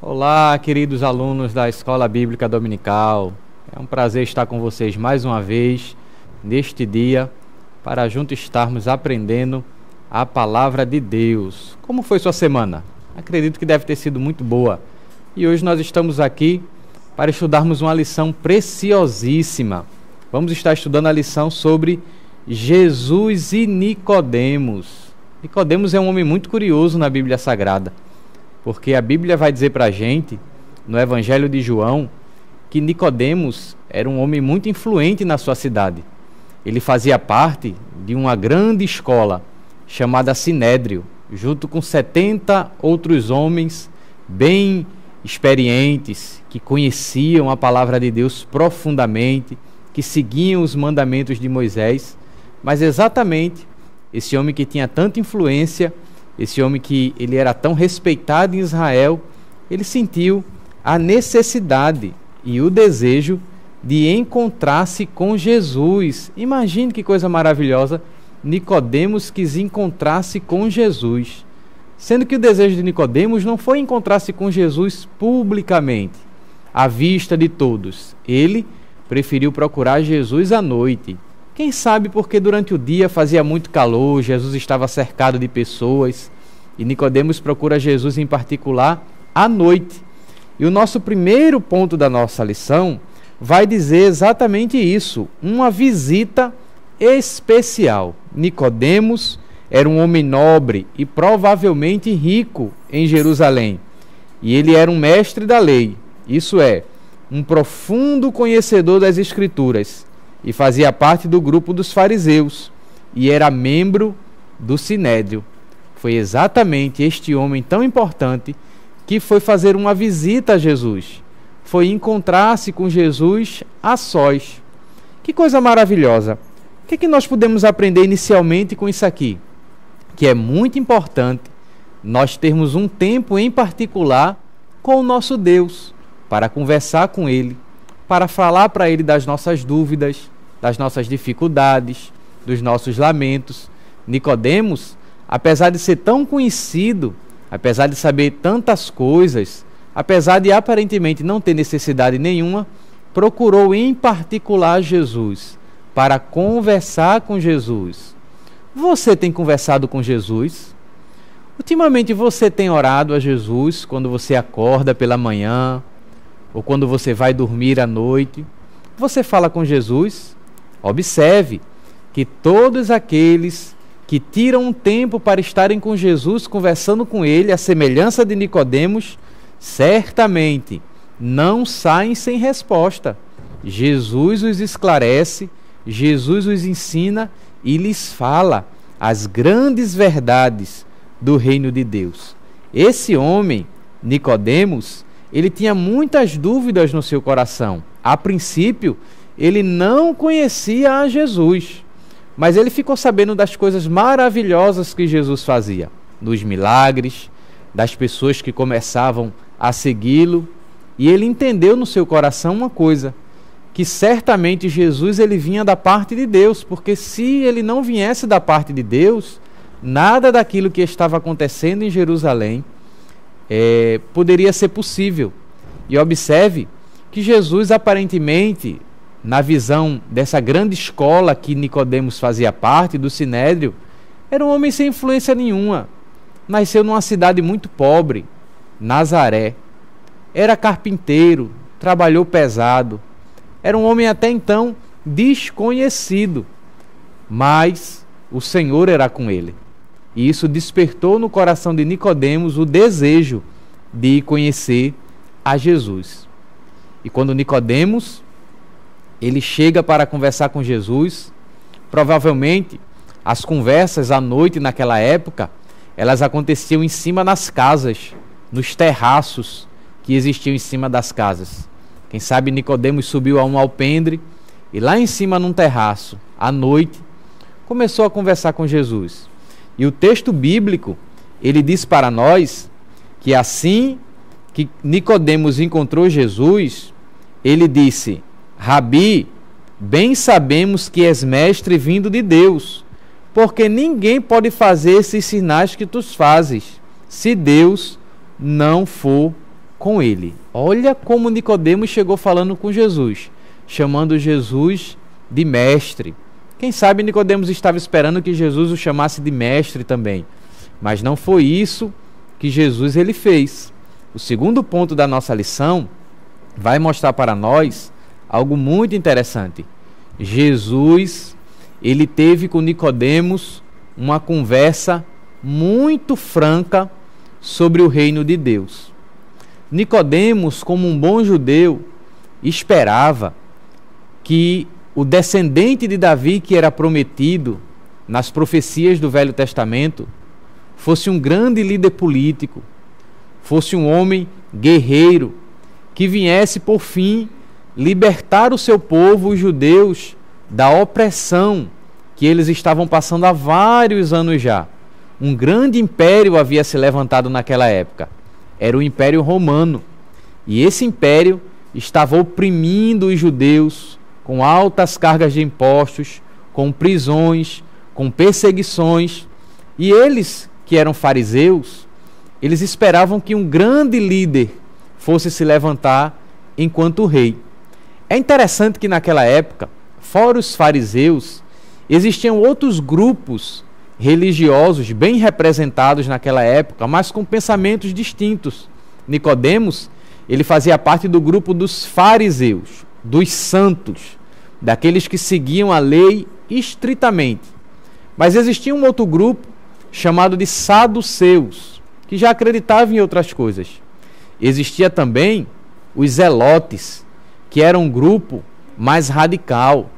Olá, queridos alunos da Escola Bíblica Dominical. É um prazer estar com vocês mais uma vez neste dia para juntos estarmos aprendendo a palavra de Deus. Como foi sua semana? Acredito que deve ter sido muito boa. E hoje nós estamos aqui para estudarmos uma lição preciosíssima. Vamos estar estudando a lição sobre Jesus e Nicodemos. Nicodemos é um homem muito curioso na Bíblia Sagrada, porque a Bíblia vai dizer para a gente, no Evangelho de João, que Nicodemos era um homem muito influente na sua cidade. Ele fazia parte de uma grande escola chamada Sinédrio, junto com 70 outros homens bem experientes, que conheciam a palavra de Deus profundamente, que seguiam os mandamentos de Moisés. Mas exatamente esse homem que tinha tanta influência, esse homem que ele era tão respeitado em Israel, ele sentiu a necessidade e o desejo de encontrar-se com Jesus. Imagine que coisa maravilhosa, Nicodemos quis encontrar-se com Jesus, sendo que o desejo de Nicodemos não foi encontrar-se com Jesus publicamente, à vista de todos. Ele preferiu procurar Jesus à noite. Quem sabe porque durante o dia fazia muito calor, Jesus estava cercado de pessoas, e Nicodemos procura Jesus em particular à noite. E o nosso primeiro ponto da nossa lição vai dizer exatamente isso, uma visita especial. Nicodemos era um homem nobre e provavelmente rico em Jerusalém, e ele era um mestre da lei, isso é, um profundo conhecedor das Escrituras, e fazia parte do grupo dos fariseus, e era membro do Sinédrio. Foi exatamente este homem tão importante que foi fazer uma visita a Jesus, foi encontrar-se com Jesus a sós. Que coisa maravilhosa! O que nós podemos aprender inicialmente com isso aqui? Que é muito importante nós termos um tempo em particular com o nosso Deus, para conversar com Ele, para falar para Ele das nossas dúvidas, das nossas dificuldades, dos nossos lamentos. Nicodemos, apesar de ser tão conhecido, apesar de saber tantas coisas, apesar de aparentemente não ter necessidade nenhuma, procurou em particular Jesus, para conversar com Jesus. Você tem conversado com Jesus? Ultimamente você tem orado a Jesus quando você acorda pela manhã, ou quando você vai dormir à noite? Você fala com Jesus? Observe que todos aqueles que tiram um tempo para estarem com Jesus, conversando com Ele, à semelhança de Nicodemos, certamente não saem sem resposta. Jesus os esclarece, Jesus os ensina e lhes fala as grandes verdades do reino de Deus. Esse homem, Nicodemos, ele tinha muitas dúvidas no seu coração. A princípio, ele não conhecia a Jesus, mas ele ficou sabendo das coisas maravilhosas que Jesus fazia, dos milagres, das pessoas que começavam a segui-lo, e ele entendeu no seu coração uma coisa, que certamente Jesus ele vinha da parte de Deus, porque se ele não viesse da parte de Deus, nada daquilo que estava acontecendo em Jerusalém poderia ser possível. E observe que Jesus aparentemente, na visão dessa grande escola que Nicodemos fazia parte, do Sinédrio, era um homem sem influência nenhuma. Nasceu numa cidade muito pobre, Nazaré. Era carpinteiro, trabalhou pesado. Era um homem até então desconhecido. Mas o Senhor era com ele. E isso despertou no coração de Nicodemos o desejo de conhecer a Jesus. E quando Nicodemos ele chega para conversar com Jesus, provavelmente as conversas à noite naquela época, elas aconteciam em cima das casas, nos terraços que existiam em cima das casas. Quem sabe Nicodemos subiu a um alpendre e lá em cima num terraço, à noite, começou a conversar com Jesus. E o texto bíblico, ele diz para nós que assim que Nicodemos encontrou Jesus, ele disse: Rabi, bem sabemos que és mestre vindo de Deus, porque ninguém pode fazer esses sinais que tu fazes, se Deus não for com ele. Olha como Nicodemos chegou falando com Jesus, chamando Jesus de mestre. Quem sabe Nicodemos estava esperando que Jesus o chamasse de mestre também. Mas não foi isso que Jesus ele fez. O segundo ponto da nossa lição vai mostrar para nós algo muito interessante. Jesus, ele teve com Nicodemos uma conversa muito franca sobre o reino de Deus. Nicodemos, como um bom judeu, esperava que o descendente de Davi, que era prometido nas profecias do Velho Testamento, fosse um grande líder político, fosse um homem guerreiro, que viesse, por fim, libertar o seu povo, os judeus, da opressão que eles estavam passando há vários anos já. Um grande império havia se levantado naquela época. Era o Império Romano. E esse império estava oprimindo os judeus com altas cargas de impostos, com prisões, com perseguições. E eles, que eram fariseus, eles esperavam que um grande líder fosse se levantar enquanto rei. É interessante que naquela época, fora os fariseus, existiam outros grupos religiosos bem representados naquela época, mas com pensamentos distintos. Nicodemos, ele fazia parte do grupo dos fariseus, dos santos, daqueles que seguiam a lei estritamente. Mas existia um outro grupo chamado de saduceus, que já acreditavam em outras coisas. Existia também os zelotes, que era um grupo mais radical.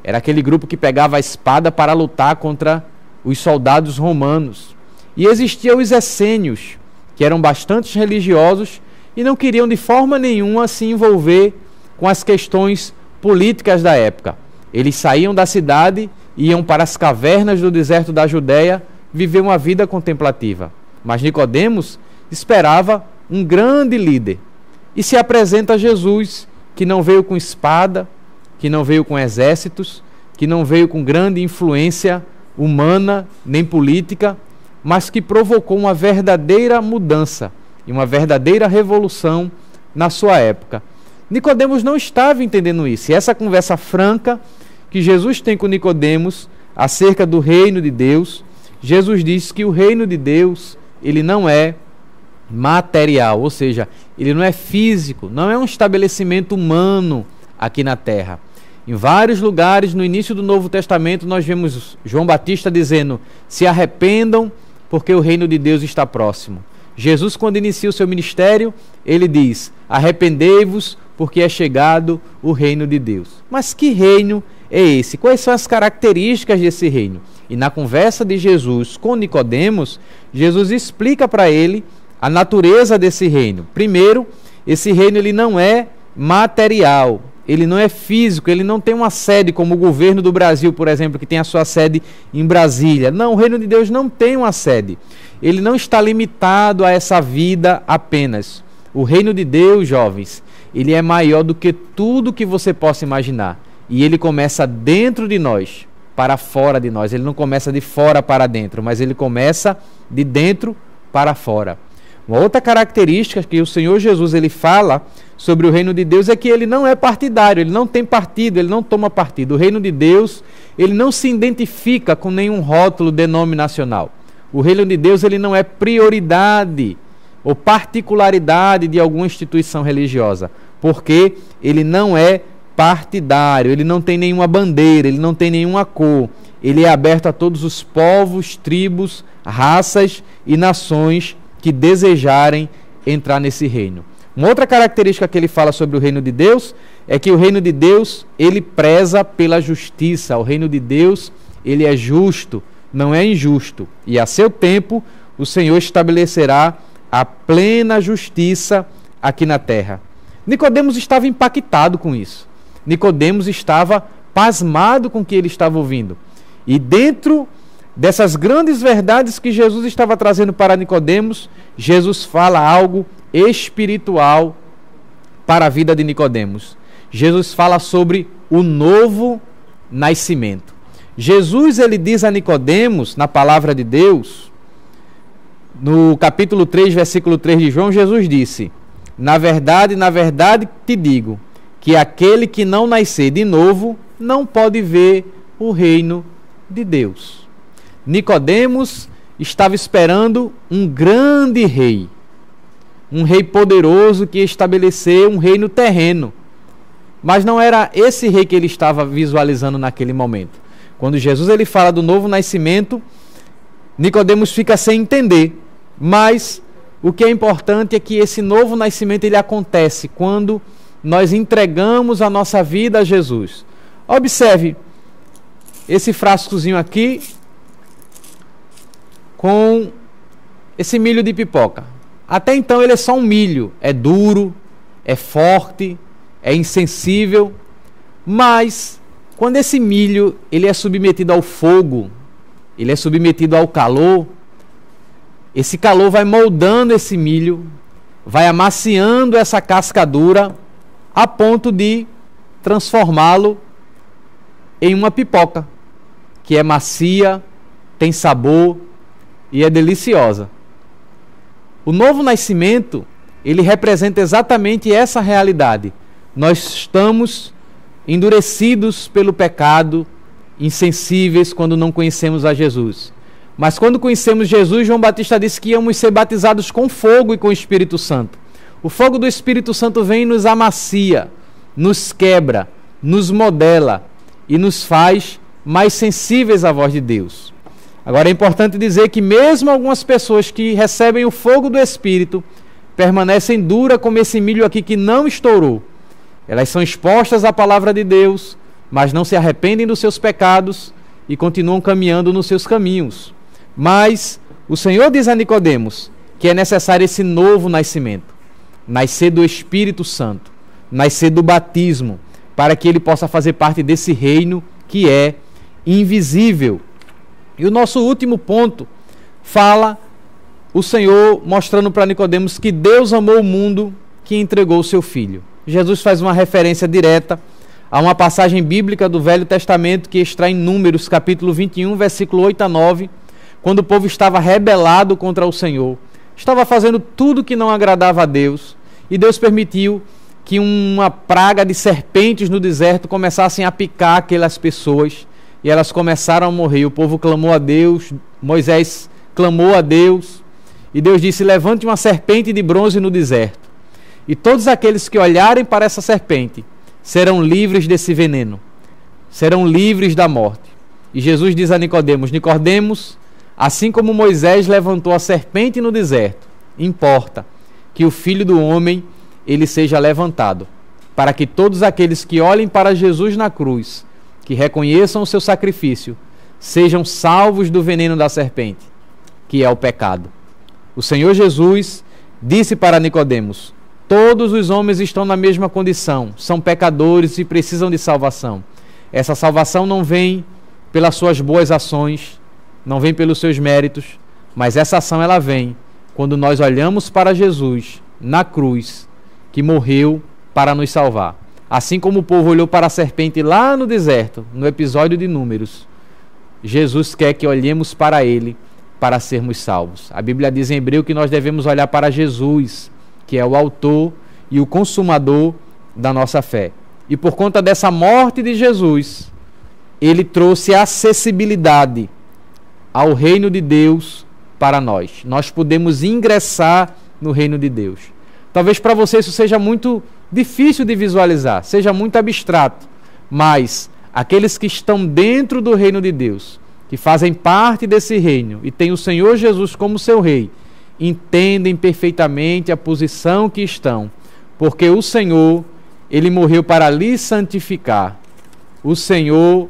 Era aquele grupo que pegava a espada para lutar contra os soldados romanos. E existiam os essênios, que eram bastante religiosos e não queriam de forma nenhuma se envolver com as questões políticas da época. Eles saíam da cidade e iam para as cavernas do deserto da Judéia viver uma vida contemplativa. Mas Nicodemos esperava um grande líder. E se apresenta a Jesus, que não veio com espada, que não veio com exércitos, que não veio com grande influência humana nem política, mas que provocou uma verdadeira mudança e uma verdadeira revolução na sua época. Nicodemos não estava entendendo isso. E essa conversa franca que Jesus tem com Nicodemos acerca do reino de Deus, Jesus diz que o reino de Deus, ele não é material, ou seja, ele não é físico, não é um estabelecimento humano aqui na terra. Em vários lugares, no início do Novo Testamento, nós vemos João Batista dizendo: se arrependam, porque o reino de Deus está próximo. Jesus, quando inicia o seu ministério, ele diz: arrependei-vos, porque é chegado o reino de Deus. Mas que reino é esse? Quais são as características desse reino? E na conversa de Jesus com Nicodemos, Jesus explica para ele a natureza desse reino. Primeiro, esse reino ele não é material, ele não é físico, ele não tem uma sede como o governo do Brasil, por exemplo, que tem a sua sede em Brasília. Não, o reino de Deus não tem uma sede. Ele não está limitado a essa vida apenas. O reino de Deus, jovens, ele é maior do que tudo que você possa imaginar. E ele começa dentro de nós, para fora de nós. Ele não começa de fora para dentro, mas ele começa de dentro para fora. Uma outra característica que o Senhor Jesus ele fala sobre o reino de Deus é que ele não é partidário, ele não tem partido, ele não toma partido. O reino de Deus, ele não se identifica com nenhum rótulo denominacional. O reino de Deus, ele não é prioridade ou particularidade de alguma instituição religiosa, porque ele não é partidário, ele não tem nenhuma bandeira, ele não tem nenhuma cor. Ele é aberto a todos os povos, tribos, raças e nações que desejarem entrar nesse reino. Uma outra característica que ele fala sobre o reino de Deus é que o reino de Deus, ele preza pela justiça. O reino de Deus, ele é justo, não é injusto. E a seu tempo, o Senhor estabelecerá a plena justiça aqui na terra. Nicodemos estava impactado com isso. Nicodemos estava pasmado com o que ele estava ouvindo. E dentro dessas grandes verdades que Jesus estava trazendo para Nicodemos, Jesus fala algo espiritual para a vida de Nicodemos. Jesus fala sobre o novo nascimento. Jesus ele diz a Nicodemos, na palavra de Deus, no capítulo 3, versículo 3 de João, Jesus disse: na verdade, te digo, que aquele que não nascer de novo não pode ver o reino de Deus. Nicodemos estava esperando um grande rei, um rei poderoso que ia estabelecer um reino terreno. Mas não era esse rei que ele estava visualizando naquele momento. Quando Jesus ele fala do novo nascimento, Nicodemos fica sem entender. Mas o que é importante é que esse novo nascimento ele acontece quando nós entregamos a nossa vida a Jesus. Observe esse frascozinho aqui com esse milho de pipoca. Até então ele é só um milho, é duro, é forte, é insensível, mas quando esse milho ele é submetido ao fogo, ele é submetido ao calor, esse calor vai moldando esse milho, vai amaciando essa casca dura a ponto de transformá-lo em uma pipoca, que é macia, tem sabor e é deliciosa. O novo nascimento, ele representa exatamente essa realidade. Nós estamos endurecidos pelo pecado, insensíveis quando não conhecemos a Jesus. Mas quando conhecemos Jesus, João Batista disse que íamos ser batizados com fogo e com o Espírito Santo. O fogo do Espírito Santo vem e nos amacia, nos quebra, nos modela e nos faz mais sensíveis à voz de Deus. Agora é importante dizer que mesmo algumas pessoas que recebem o fogo do Espírito permanecem duras como esse milho aqui que não estourou. Elas são expostas à palavra de Deus, mas não se arrependem dos seus pecados e continuam caminhando nos seus caminhos. Mas o Senhor diz a Nicodemos que é necessário esse novo nascimento, nascer do Espírito Santo, nascer do batismo, para que ele possa fazer parte desse reino que é invisível. E o nosso último ponto fala o Senhor mostrando para Nicodemos que Deus amou o mundo que entregou o seu Filho. Jesus faz uma referência direta a uma passagem bíblica do Velho Testamento que está em Números, capítulo 21, versículo 8 a 9, quando o povo estava rebelado contra o Senhor, estava fazendo tudo que não agradava a Deus, e Deus permitiu que uma praga de serpentes no deserto começassem a picar aquelas pessoas, e elas começaram a morrer. O povo clamou a Deus, Moisés clamou a Deus, e Deus disse: levante uma serpente de bronze no deserto, e todos aqueles que olharem para essa serpente serão livres desse veneno, serão livres da morte. E Jesus diz a Nicodemos: Nicodemos, assim como Moisés levantou a serpente no deserto, importa que o Filho do Homem ele seja levantado, para que todos aqueles que olhem para Jesus na cruz, que reconheçam o seu sacrifício, sejam salvos do veneno da serpente, que é o pecado. O Senhor Jesus disse para Nicodemos: todos os homens estão na mesma condição, são pecadores e precisam de salvação. Essa salvação não vem pelas suas boas ações, não vem pelos seus méritos, mas essa ação ela vem quando nós olhamos para Jesus na cruz, que morreu para nos salvar. Assim como o povo olhou para a serpente lá no deserto, no episódio de Números, Jesus quer que olhemos para ele para sermos salvos. A Bíblia diz em Hebreu que nós devemos olhar para Jesus, que é o autor e o consumador da nossa fé. E por conta dessa morte de Jesus, ele trouxe acessibilidade ao reino de Deus para nós. Nós podemos ingressar no reino de Deus. Talvez para você isso seja muito difícil de visualizar, seja muito abstrato, mas aqueles que estão dentro do reino de Deus, que fazem parte desse reino e têm o Senhor Jesus como seu rei, entendem perfeitamente a posição que estão, porque o Senhor, ele morreu para lhe santificar. O Senhor,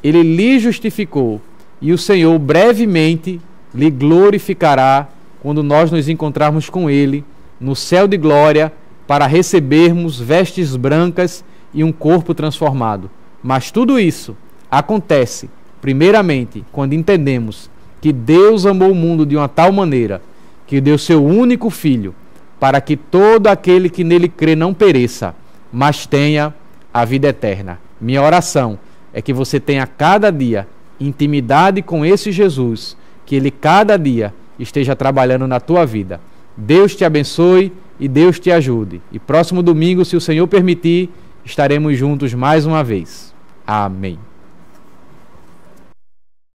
ele lhe justificou, e o Senhor brevemente lhe glorificará quando nós nos encontrarmos com ele no céu de glória para recebermos vestes brancas e um corpo transformado. Mas tudo isso acontece primeiramente quando entendemos que Deus amou o mundo de uma tal maneira que deu seu único Filho, para que todo aquele que nele crê não pereça, mas tenha a vida eterna. Minha oração é que você tenha cada dia intimidade com esse Jesus, que ele cada dia esteja trabalhando na tua vida. Deus te abençoe e Deus te ajude. E próximo domingo, se o Senhor permitir, estaremos juntos mais uma vez. Amém.